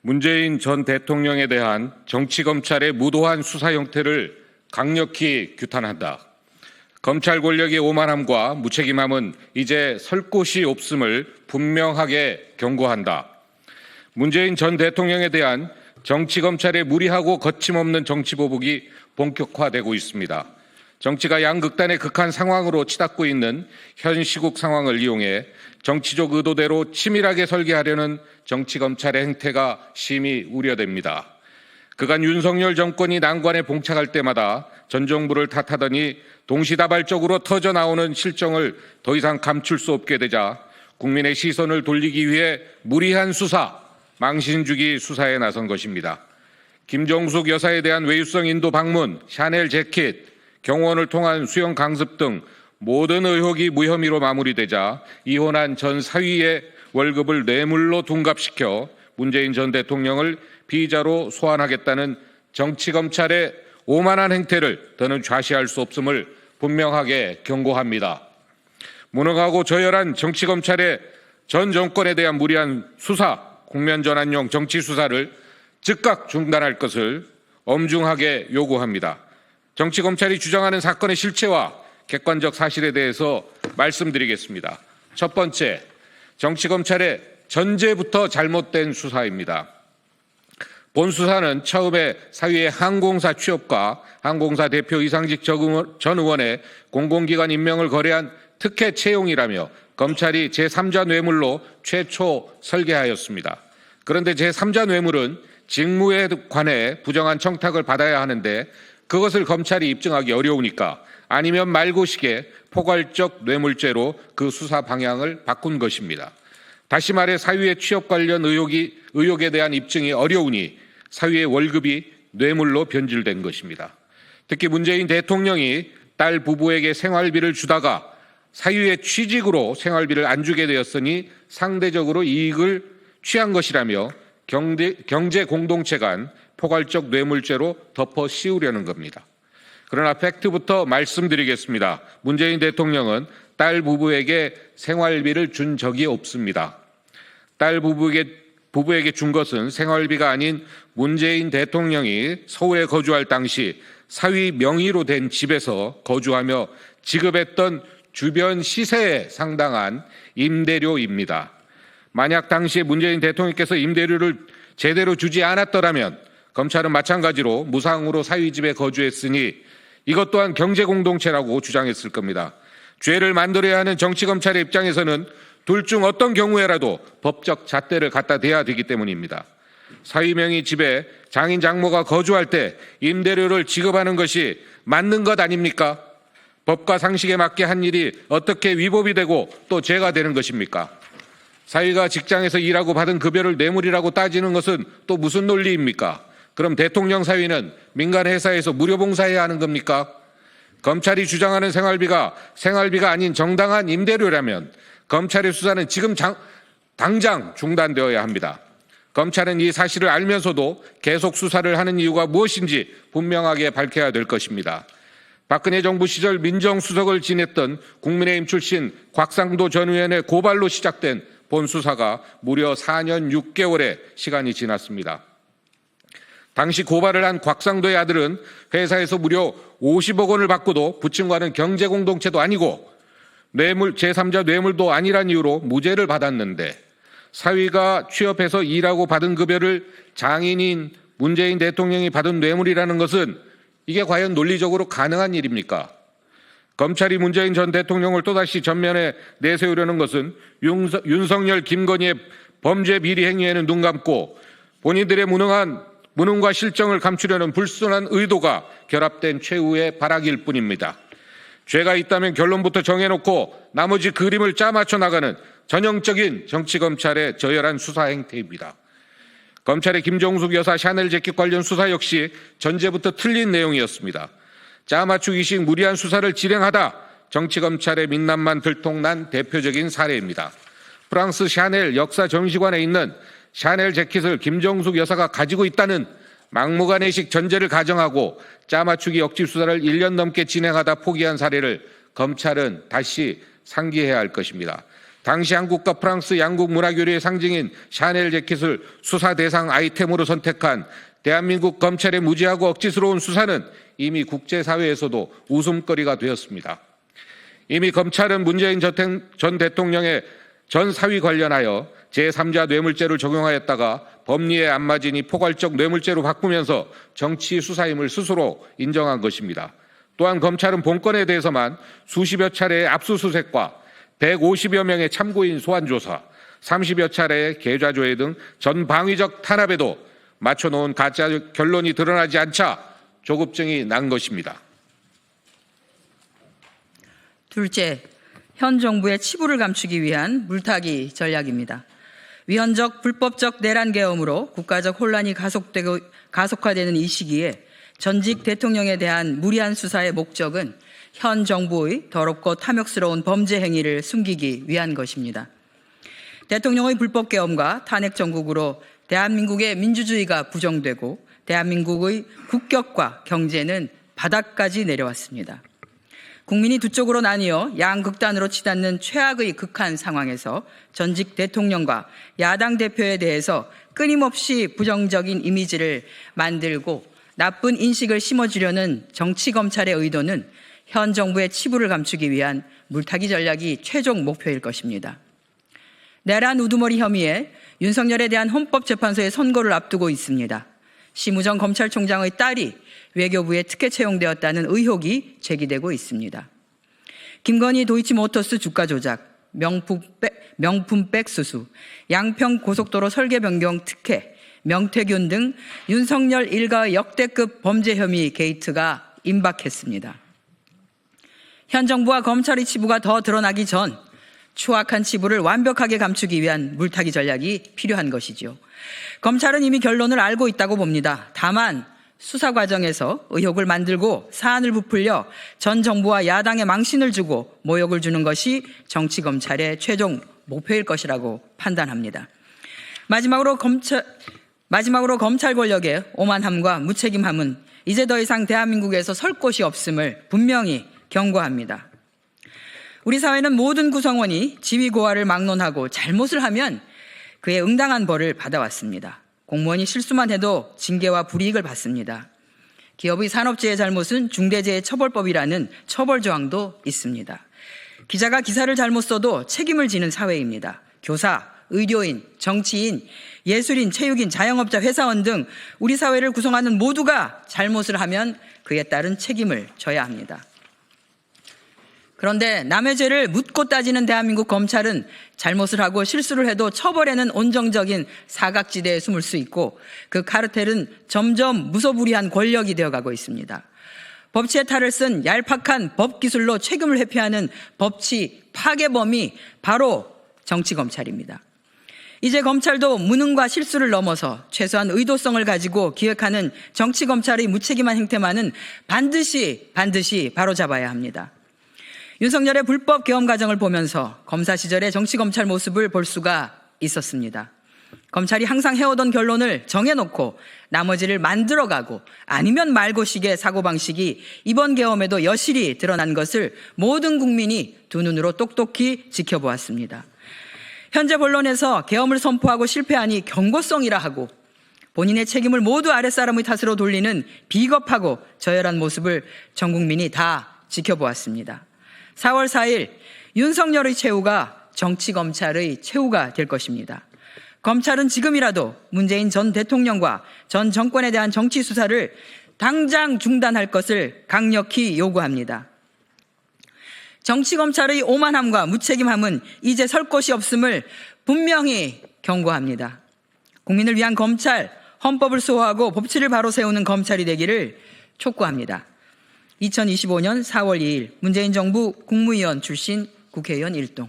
문재인 전 대통령에 대한 정치검찰의 무도한 수사 형태를 강력히 규탄한다. 검찰 권력의 오만함과 무책임함은 이제 설 곳이 없음을 분명하게 경고한다. 문재인 전 대통령에 대한 정치검찰의 무리하고 거침없는 정치보복이 본격화되고 있습니다. 정치가 양극단의 극한 상황으로 치닫고 있는 현 시국 상황을 이용해 정치적 의도대로 치밀하게 설계하려는 정치검찰의 행태가 심히 우려됩니다. 그간 윤석열 정권이 난관에 봉착할 때마다 전 정부를 탓하더니 동시다발적으로 터져나오는 실정을 더 이상 감출 수 없게 되자 국민의 시선을 돌리기 위해 무리한 수사, 망신주기 수사에 나선 것입니다. 김정숙 여사에 대한 외유성 인도 방문, 샤넬 재킷, 경호원을 통한 수영 강습 등 모든 의혹이 무혐의로 마무리되자 이혼한 전 사위의 월급을 뇌물로 둔갑시켜 문재인 전 대통령을 피의자로 소환하겠다는 정치검찰의 오만한 행태를 더는 좌시할 수 없음을 분명하게 경고합니다. 무능하고 저열한 정치검찰의 전 정권에 대한 무리한 수사, 국면전환용 정치수사를 즉각 중단할 것을 엄중하게 요구합니다. 정치검찰이 주장하는 사건의 실체와 객관적 사실에 대해서 말씀드리겠습니다. 첫 번째, 정치검찰의 전제부터 잘못된 수사입니다. 본 수사는 처음에 사위의 항공사 취업과 항공사 대표 이상직 전 의원의 공공기관 임명을 거래한 특혜 채용이라며 검찰이 제3자 뇌물로 최초 설계하였습니다. 그런데 제3자 뇌물은 직무에 관해 부정한 청탁을 받아야 하는데 그것을 검찰이 입증하기 어려우니까 아니면 말고식의 포괄적 뇌물죄로 그 수사 방향을 바꾼 것입니다. 다시 말해 사위의 취업 관련 의혹에 대한 입증이 어려우니 사위의 월급이 뇌물로 변질된 것입니다. 특히 문재인 대통령이 딸 부부에게 생활비를 주다가 사위의 취직으로 생활비를 안 주게 되었으니 상대적으로 이익을 취한 것이라며 경제 공동체 간 포괄적 뇌물죄로 덮어 씌우려는 겁니다. 그러나 팩트부터 말씀드리겠습니다. 문재인 대통령은 딸 부부에게 생활비를 준 적이 없습니다. 딸 부부에게 준 것은 생활비가 아닌 문재인 대통령이 서울에 거주할 당시 사위 명의로 된 집에서 거주하며 지급했던 주변 시세에 상당한 임대료입니다. 만약 당시에 문재인 대통령께서 임대료를 제대로 주지 않았더라면 검찰은 마찬가지로 무상으로 사위 집에 거주했으니 이것 또한 경제공동체라고 주장했을 겁니다. 죄를 만들어야 하는 정치검찰의 입장에서는 둘 중 어떤 경우에라도 법적 잣대를 갖다 대야 되기 때문입니다. 사위 명의 집에 장인 장모가 거주할 때 임대료를 지급하는 것이 맞는 것 아닙니까? 법과 상식에 맞게 한 일이 어떻게 위법이 되고 또 죄가 되는 것입니까? 사위가 직장에서 일하고 받은 급여를 뇌물이라고 따지는 것은 또 무슨 논리입니까? 그럼 대통령 사위는 민간 회사에서 무료 봉사해야 하는 겁니까? 검찰이 주장하는 생활비가 아닌 정당한 임대료라면 검찰의 수사는 지금 당장 중단되어야 합니다. 검찰은 이 사실을 알면서도 계속 수사를 하는 이유가 무엇인지 분명하게 밝혀야 될 것입니다. 박근혜 정부 시절 민정수석을 지냈던 국민의힘 출신 곽상도 전 의원의 고발로 시작된 본 수사가 무려 4년 6개월의 시간이 지났습니다. 당시 고발을 한 곽상도의 아들은 회사에서 무려 50억 원을 받고도 부친과는 경제공동체도 아니고 제3자 뇌물도 아니란 이유로 무죄를 받았는데 사위가 취업해서 일하고 받은 급여를 장인인 문재인 대통령이 받은 뇌물이라는 것은 이게 과연 논리적으로 가능한 일입니까? 검찰이 문재인 전 대통령을 또다시 전면에 내세우려는 것은 윤석열, 김건희의 범죄 비리 행위에는 눈 감고 본인들의 무능과 실정을 감추려는 불순한 의도가 결합된 최후의 발악일 뿐입니다. 죄가 있다면 결론부터 정해놓고 나머지 그림을 짜맞춰 나가는 전형적인 정치검찰의 저열한 수사 행태입니다. 검찰의 김정숙 여사 샤넬 재킷 관련 수사 역시 전제부터 틀린 내용이었습니다. 짜맞추기식 무리한 수사를 진행하다 정치검찰의 민낯만 들통난 대표적인 사례입니다. 프랑스 샤넬 역사 전시관에 있는 샤넬 재킷을 김정숙 여사가 가지고 있다는 막무가내식 전제를 가정하고 짜맞추기 억지 수사를 1년 넘게 진행하다 포기한 사례를 검찰은 다시 상기해야 할 것입니다. 당시 한국과 프랑스 양국 문화교류의 상징인 샤넬 재킷을 수사 대상 아이템으로 선택한 대한민국 검찰의 무지하고 억지스러운 수사는 이미 국제사회에서도 웃음거리가 되었습니다. 이미 검찰은 문재인 전 대통령의 전 사위 관련하여 제3자 뇌물죄를 적용하였다가 법리에 안 맞으니 포괄적 뇌물죄로 바꾸면서 정치 수사임을 스스로 인정한 것입니다. 또한 검찰은 본건에 대해서만 수십여 차례의 압수수색과 150여 명의 참고인 소환조사, 30여 차례의 계좌조회 등 전방위적 탄압에도 맞춰놓은 가짜 결론이 드러나지 않자 조급증이 난 것입니다. 둘째, 현 정부의 치부를 감추기 위한 물타기 전략입니다. 위헌적 불법적 내란 계엄으로 국가적 혼란이 가속화되는 이 시기에 전직 대통령에 대한 무리한 수사의 목적은 현 정부의 더럽고 탐욕스러운 범죄 행위를 숨기기 위한 것입니다. 대통령의 불법 계엄과 탄핵 정국으로 대한민국의 민주주의가 부정되고 대한민국의 국격과 경제는 바닥까지 내려왔습니다. 국민이 두 쪽으로 나뉘어 양극단으로 치닫는 최악의 극한 상황에서 전직 대통령과 야당 대표에 대해서 끊임없이 부정적인 이미지를 만들고 나쁜 인식을 심어주려는 정치검찰의 의도는 현 정부의 치부를 감추기 위한 물타기 전략이 최종 목표일 것입니다. 내란 우두머리 혐의에 윤석열에 대한 헌법재판소의 선고를 앞두고 있습니다. 심우정 검찰총장의 딸이 외교부에 특혜 채용되었다는 의혹이 제기되고 있습니다. 김건희 도이치모터스 주가 조작, 명품백 수수, 양평 고속도로 설계 변경 특혜, 명태균 등 윤석열 일가의 역대급 범죄 혐의 게이트가 임박했습니다. 현 정부와 검찰의 치부가 더 드러나기 전 추악한 치부를 완벽하게 감추기 위한 물타기 전략이 필요한 것이죠. 검찰은 이미 결론을 알고 있다고 봅니다. 다만 수사 과정에서 의혹을 만들고 사안을 부풀려 전 정부와 야당에 망신을 주고 모욕을 주는 것이 정치검찰의 최종 목표일 것이라고 판단합니다. 마지막으로 검찰 권력의 오만함과 무책임함은 이제 더 이상 대한민국에서 설 곳이 없음을 분명히 경고합니다. 우리 사회는 모든 구성원이 지위고하를 막론하고 잘못을 하면 그에 응당한 벌을 받아왔습니다. 공무원이 실수만 해도 징계와 불이익을 받습니다. 기업의 산업재해 잘못은 중대재해처벌법이라는 처벌 조항도 있습니다. 기자가 기사를 잘못 써도 책임을 지는 사회입니다. 교사, 의료인, 정치인, 예술인, 체육인, 자영업자, 회사원 등 우리 사회를 구성하는 모두가 잘못을 하면 그에 따른 책임을 져야 합니다. 그런데 남의 죄를 묻고 따지는 대한민국 검찰은 잘못을 하고 실수를 해도 처벌에는 온정적인 사각지대에 숨을 수 있고 그 카르텔은 점점 무소불위한 권력이 되어가고 있습니다. 법치의 탈을 쓴 얄팍한 법기술로 책임을 회피하는 법치 파괴범이 바로 정치검찰입니다. 이제 검찰도 무능과 실수를 넘어서 최소한 의도성을 가지고 기획하는 정치검찰의 무책임한 행태만은 반드시 바로잡아야 합니다. 윤석열의 불법 계엄 과정을 보면서 검사 시절의 정치검찰 모습을 볼 수가 있었습니다. 검찰이 항상 해오던 결론을 정해놓고 나머지를 만들어가고 아니면 말고식의 사고방식이 이번 계엄에도 여실히 드러난 것을 모든 국민이 두 눈으로 똑똑히 지켜보았습니다. 현재 본론에서 계엄을 선포하고 실패하니 경고성이라 하고 본인의 책임을 모두 아랫사람의 탓으로 돌리는 비겁하고 저열한 모습을 전 국민이 다 지켜보았습니다. 4월 4일 윤석열의 최후가 정치검찰의 최후가 될 것입니다. 검찰은 지금이라도 문재인 전 대통령과 전 정권에 대한 정치 수사를 당장 중단할 것을 강력히 요구합니다. 정치검찰의 오만함과 무책임함은 이제 설 곳이 없음을 분명히 경고합니다. 국민을 위한 검찰, 헌법을 수호하고 법치를 바로 세우는 검찰이 되기를 촉구합니다. 2025년 4월 2일 문재인 정부 국무위원 출신 국회의원 1동.